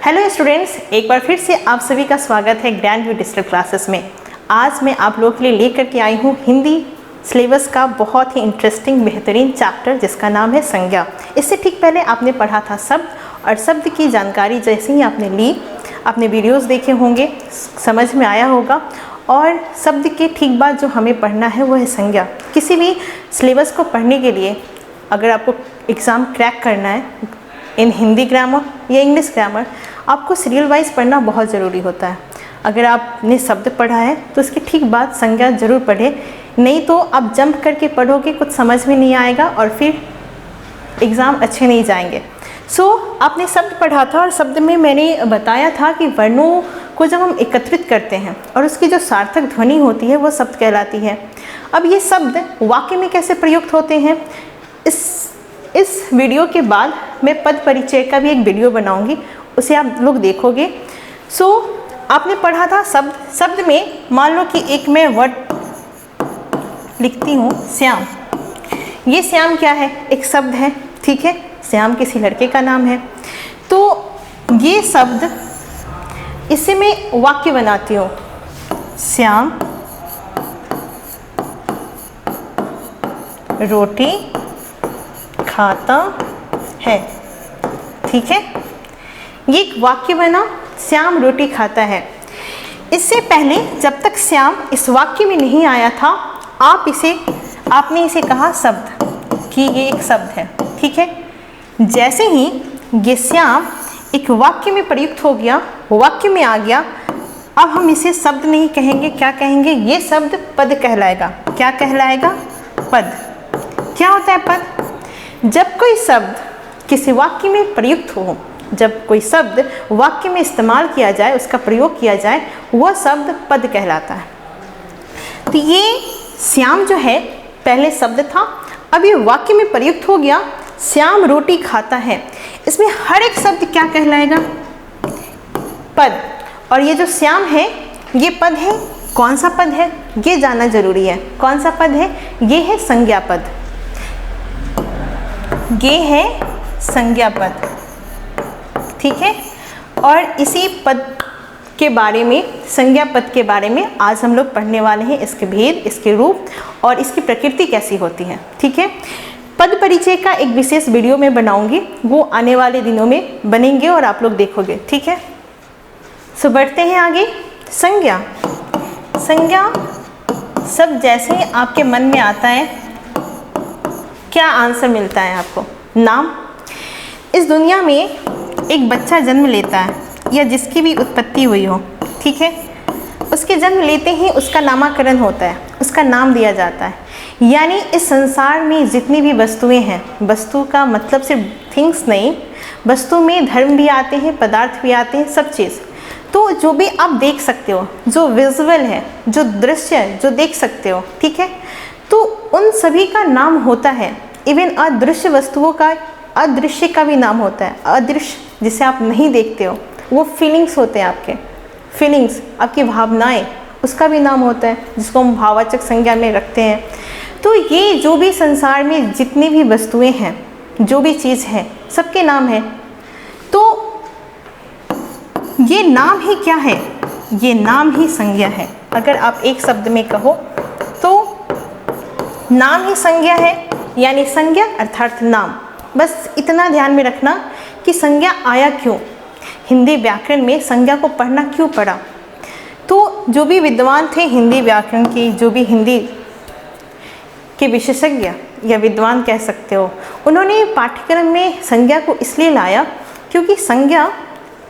Hello students, एक बार फिर से आप सभी का स्वागत है ग्रैंड व्यू डिजिटल क्लासेस में। आज मैं आप लोगों के लिए लेकर के आई हूँ हिंदी सिलेबस का बहुत ही इंटरेस्टिंग बेहतरीन चैप्टर जिसका नाम है संज्ञा। इससे ठीक पहले आपने पढ़ा था शब्द, और शब्द की जानकारी जैसे ही आपने ली, आपने वीडियोस देखे होंगे, समझ में आया होगा। और शब्द के ठीक बाद जो हमें पढ़ना है वो है संज्ञा। किसी भी सिलेबस को पढ़ने के लिए अगर आपको एग्ज़ाम क्रैक करना है इन हिंदी ग्रामर या इंग्लिश ग्रामर, आपको सीरियल वाइज पढ़ना बहुत ज़रूरी होता है। अगर आपने शब्द पढ़ा है तो उसके ठीक बाद संज्ञा ज़रूर पढ़ें, नहीं तो आप जंप करके पढ़ोगे, कुछ समझ में नहीं आएगा और फिर एग्ज़ाम अच्छे नहीं जाएंगे। आपने शब्द पढ़ा था और शब्द में मैंने बताया था कि वर्णों को जब हम एकत्रित करते हैं और उसकी जो सार्थक ध्वनि होती है वो शब्द कहलाती है। अब ये शब्द वाक्य में कैसे प्रयुक्त होते हैं, इस वीडियो के बाद मैं पद परिचय का भी एक वीडियो बनाऊंगी, उसे आप लोग देखोगे। आपने पढ़ा था शब्द में मान लो कि एक मैं वर्ड लिखती हूँ श्याम। ये श्याम क्या है? एक शब्द है, ठीक है। श्याम किसी लड़के का नाम है। तो ये शब्द, इससे मैं वाक्य बनाती हूँ, श्याम रोटी खाता है, ठीक है। ये एक वाक्य बना, श्याम रोटी खाता है। इससे पहले जब तक श्याम इस वाक्य में नहीं आया था, आपने इसे कहा शब्द, कि ये एक शब्द है, ठीक है। जैसे ही ये श्याम एक वाक्य में प्रयुक्त हो गया, वाक्य में आ गया, अब हम इसे शब्द नहीं कहेंगे, क्या कहेंगे? ये शब्द पद कहलाएगा। क्या कहलाएगा? पद। क्या होता है पद? जब कोई शब्द किसी वाक्य में प्रयुक्त हो, जब कोई शब्द वाक्य में इस्तेमाल किया जाए, उसका प्रयोग किया जाए, वह शब्द पद कहलाता है। तो ये श्याम जो है पहले शब्द था, अब ये वाक्य में प्रयुक्त हो गया, श्याम रोटी खाता है। इसमें हर एक शब्द क्या कहलाएगा? पद। और ये जो श्याम है ये पद है। कौन सा पद है ये जानना जरूरी है। कौन सा पद है? ये है संज्ञा पद। ये है संज्ञा पद, ठीक है। और इसी पद के बारे में, संज्ञा पद के बारे में आज हम लोग पढ़ने वाले हैं, इसके भेद, इसके रूप और इसकी प्रकृति कैसी होती है, ठीक है। पद परिचय का एक विशेष वीडियो में बनाऊंगी, वो आने वाले दिनों में बनेंगे और आप लोग देखोगे, ठीक है। बढ़ते हैं आगे। संज्ञा। संज्ञा सब जैसे ही आपके मन में आता है, क्या आंसर मिलता है आपको? नाम। इस दुनिया में एक बच्चा जन्म लेता है या जिसकी भी उत्पत्ति हुई हो, ठीक है, उसके जन्म लेते ही उसका नामकरण होता है, उसका नाम दिया जाता है। यानी इस संसार में जितनी भी वस्तुएं हैं, वस्तु का मतलब सिर्फ थिंग्स नहीं, वस्तु में धर्म भी आते हैं, पदार्थ भी आते हैं, सब चीज़। तो जो भी आप देख सकते हो, जो विजुअल है, जो दृश्य है, जो देख सकते हो, ठीक है, तो उन सभी का नाम होता है। इवन अदृश्य वस्तुओं का, अदृश्य का भी नाम होता है। अदृश्य जिसे आप नहीं देखते हो, वो फीलिंग्स होते हैं, आपके फीलिंग्स, आपकी भावनाएं, उसका भी नाम होता है, जिसको हम भाववाचक संज्ञा में रखते हैं। तो ये जो भी संसार में जितनी भी वस्तुएं हैं, जो भी चीज़ है, सबके नाम है। तो ये नाम ही क्या है? ये नाम ही संज्ञा है। अगर आप एक शब्द में कहो तो नाम ही संज्ञा है, यानी संज्ञा अर्थात नाम। बस इतना ध्यान में रखना कि संज्ञा आया क्यों, हिंदी व्याकरण में संज्ञा को पढ़ना क्यों पड़ा। तो जो भी विद्वान थे हिंदी व्याकरण की, जो भी हिंदी के विशेषज्ञ या विद्वान कह सकते हो, उन्होंने पाठ्यक्रम में संज्ञा को इसलिए लाया क्योंकि संज्ञा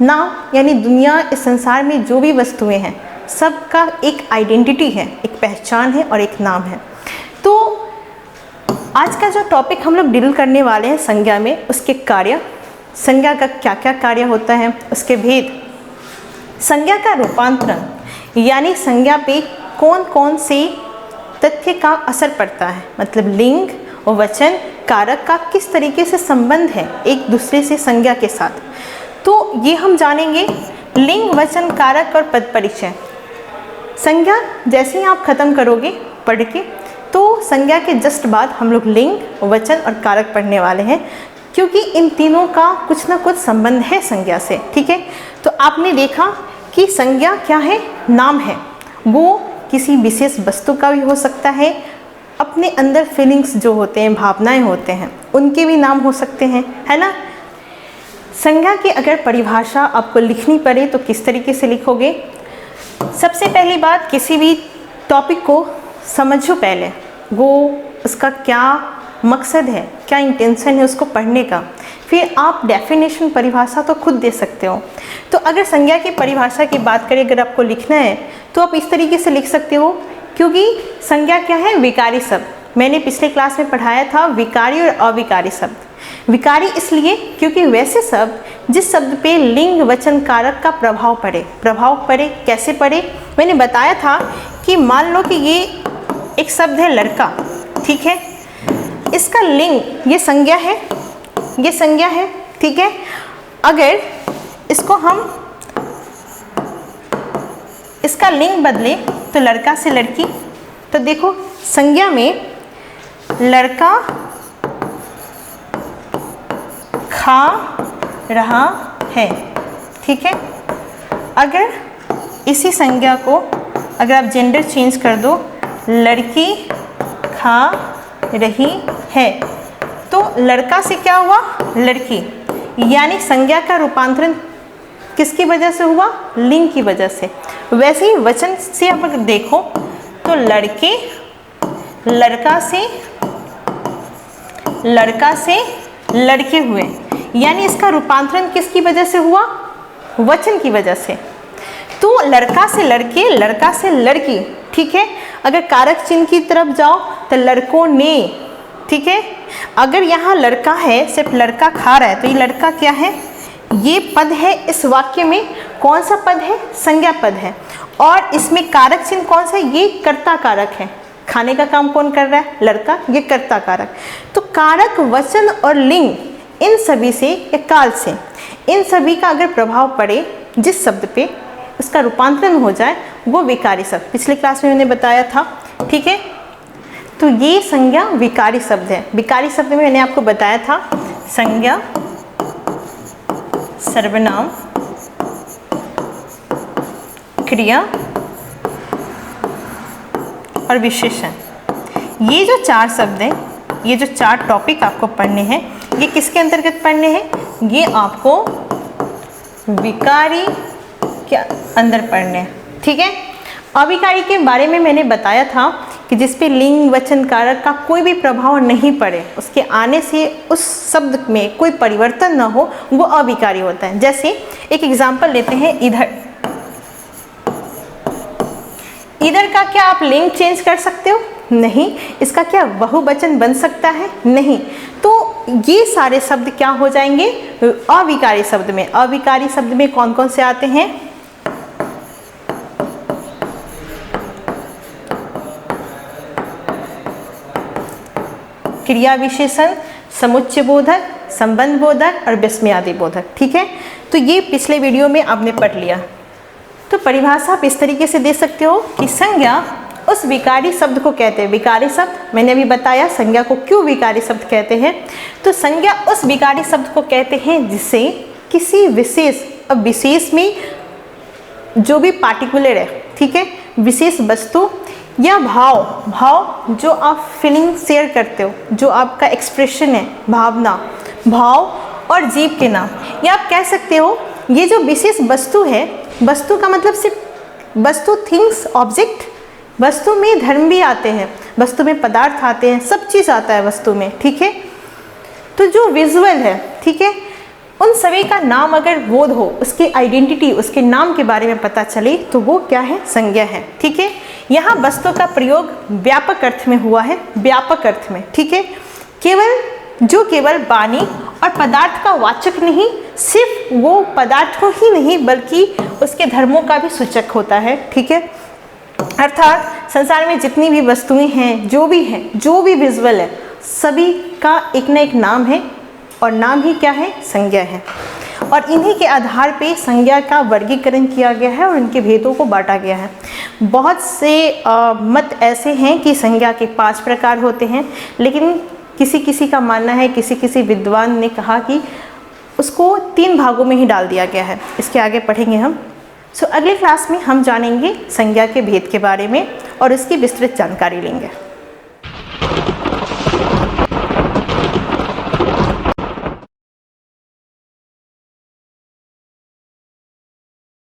नाम, यानी दुनिया, इस संसार में जो भी वस्तुएं हैं, सबका एक आइडेंटिटी है, एक पहचान है और एक नाम है। तो आज का जो टॉपिक हम लोग डील करने वाले हैं संज्ञा में, उसके कार्य, संज्ञा का क्या क्या कार्य होता है, उसके भेद, संज्ञा का रूपांतरण, यानी संज्ञा पे कौन कौन से तथ्य का असर पड़ता है, मतलब लिंग और वचन, कारक का किस तरीके से संबंध है एक दूसरे से संज्ञा के साथ। तो ये हम जानेंगे। लिंग, वचन, कारक और पद परिचय। संज्ञा जैसे ही आप खत्म करोगे पढ़ के, तो संज्ञा के जस्ट बाद हम लोग लिंग, वचन और कारक पढ़ने वाले हैं। क्योंकि इन तीनों का कुछ ना कुछ संबंध है संज्ञा से। ठीक है, तो आपने देखा कि संज्ञा क्या है, नाम है, वो किसी विशेष वस्तु का भी हो सकता है, अपने अंदर फीलिंग्स जो होते हैं, भावनाएं होते हैं, उनके भी नाम हो सकते हैं, है ना। संज्ञा की अगर परिभाषा आपको लिखनी पड़े तो किस तरीके से लिखोगे? सबसे पहली बात, किसी भी टॉपिक को समझो पहले, वो उसका क्या मकसद है, क्या इंटेंशन है उसको पढ़ने का, फिर आप डेफिनेशन परिभाषा तो खुद दे सकते हो। तो अगर संज्ञा की परिभाषा की बात करें, अगर आपको लिखना है तो आप इस तरीके से लिख सकते हो, क्योंकि संज्ञा क्या है, विकारी शब्द। मैंने पिछले क्लास में पढ़ाया था विकारी और अविकारी शब्द। विकारी इसलिए क्योंकि वैसे शब्द जिस शब्द पे लिंग वचन कारक का प्रभाव पड़े, कैसे पड़े, मैंने बताया था कि मान लो कि ये एक शब्द है लड़का, ठीक है, इसका लिंग ये संज्ञा है, ठीक है। अगर इसको हम इसका लिंग बदले तो लड़का से लड़की, तो देखो संज्ञा में लड़का खा रहा है, ठीक है। अगर इसी संज्ञा को अगर आप जेंडर चेंज कर दो, लड़की खा रही है, तो लड़का से क्या हुआ, लड़की, यानी संज्ञा का रूपांतरण किसकी वजह से हुआ, लिंग की वजह से। वैसे ही वचन से आप अगर देखो तो लड़के लड़का से लड़के हुए, यानी इसका रूपांतरण किसकी वजह से हुआ, वचन की वजह से। तो लड़का से लड़के, लड़का से लड़की, ठीक है। अगर कारक चिन्ह की तरफ जाओ तो लड़कों ने, ठीक है। अगर यहाँ लड़का है, सिर्फ लड़का खा रहा है, तो ये लड़का क्या है, ये पद है इस वाक्य में। कौन सा पद है, संज्ञा पद है, और इसमें कारक चिन्ह कौन सा है, ये कर्ता कारक है। खाने का काम कौन कर रहा है, लड़का, ये कर्ता कारक। तो कारक, वचन और लिंग, इन सभी से या काल से, इन सभी का अगर प्रभाव पड़े जिस शब्द पे, उसका रूपांतरण हो जाए, वो विकारी शब्द। पिछले क्लास में मैंने बताया था, ठीक है। तो ये संज्ञा विकारी शब्द है। विकारी शब्द में मैंने आपको बताया था संज्ञा, सर्वनाम, क्रिया और विशेषण। ये जो चार शब्द हैं, ये जो चार टॉपिक आपको पढ़ने हैं, ये किसके अंतर्गत पढ़ने हैं, ये आपको विकारी के अंदर पढ़ने हैं, ठीक है। अविकारी के बारे में मैंने बताया था कि जिस पे लिंग वचन कारक का कोई भी प्रभाव नहीं पड़े, उसके आने से उस शब्द में कोई परिवर्तन ना हो, वो अविकारी होता है। जैसे एक एग्जाम्पल लेते हैं, इधर। इधर का क्या आप लिंग चेंज कर सकते हो, नहीं। इसका क्या बहुवचन बन सकता है, नहीं। तो ये सारे शब्द क्या हो जाएंगे, अविकारी शब्द में। अविकारी शब्द में कौन कौन से आते हैं, क्रिया विशेषण, समुच्चय बोधक, संबंध बोधक और विस्मयादि बोधक, ठीक है। तो ये पिछले वीडियो में आपने पढ़ लिया। तो परिभाषा आप इस तरीके से दे सकते हो कि संज्ञा उस विकारी शब्द को कहते हैं। विकारी शब्द मैंने अभी बताया संज्ञा को क्यों विकारी शब्द कहते हैं। तो संज्ञा उस विकारी शब्द को कहते हैं जिसे किसी विशेष, अब विशेष में जो भी पार्टिकुलर है, ठीक है, विशेष वस्तु या भाव जो आप फीलिंग शेयर करते हो, जो आपका एक्सप्रेशन है, भावना, भाव और जीव के नाम, या आप कह सकते हो ये जो विशेष वस्तु है, वस्तु का मतलब सिर्फ वस्तु, थिंग्स, ऑब्जेक्ट। वस्तु में धर्म भी आते हैं, वस्तु में पदार्थ आते हैं, सब चीज़ आता है वस्तु में, ठीक है। तो जो विजुअल है, ठीक है, उन सभी का नाम अगर बोध हो, उसकी आइडेंटिटी, उसके नाम के बारे में पता चले, तो वो क्या है, संज्ञा है, ठीक है। यहाँ वस्तु का प्रयोग व्यापक अर्थ में हुआ है, व्यापक अर्थ में, ठीक है। केवल वाणी और पदार्थ का वाचक नहीं, सिर्फ वो पदार्थ को ही नहीं बल्कि उसके धर्मों का भी सूचक होता है, ठीक है। अर्थात संसार में जितनी भी वस्तुएं हैं, जो भी विजुअल है, सभी का एक ना एक नाम है, और नाम ही क्या है, संज्ञा है। और इन्हीं के आधार पे संज्ञा का वर्गीकरण किया गया है और इनके भेदों को बांटा गया है। बहुत से मत ऐसे हैं कि संज्ञा के 5 प्रकार होते हैं, लेकिन किसी किसी का मानना है, किसी किसी विद्वान ने कहा कि उसको 3 भागों में ही डाल दिया गया है। इसके आगे पढ़ेंगे हम। अगले क्लास में हम जानेंगे संज्ञा के भेद के बारे में और इसकी विस्तृत जानकारी लेंगे।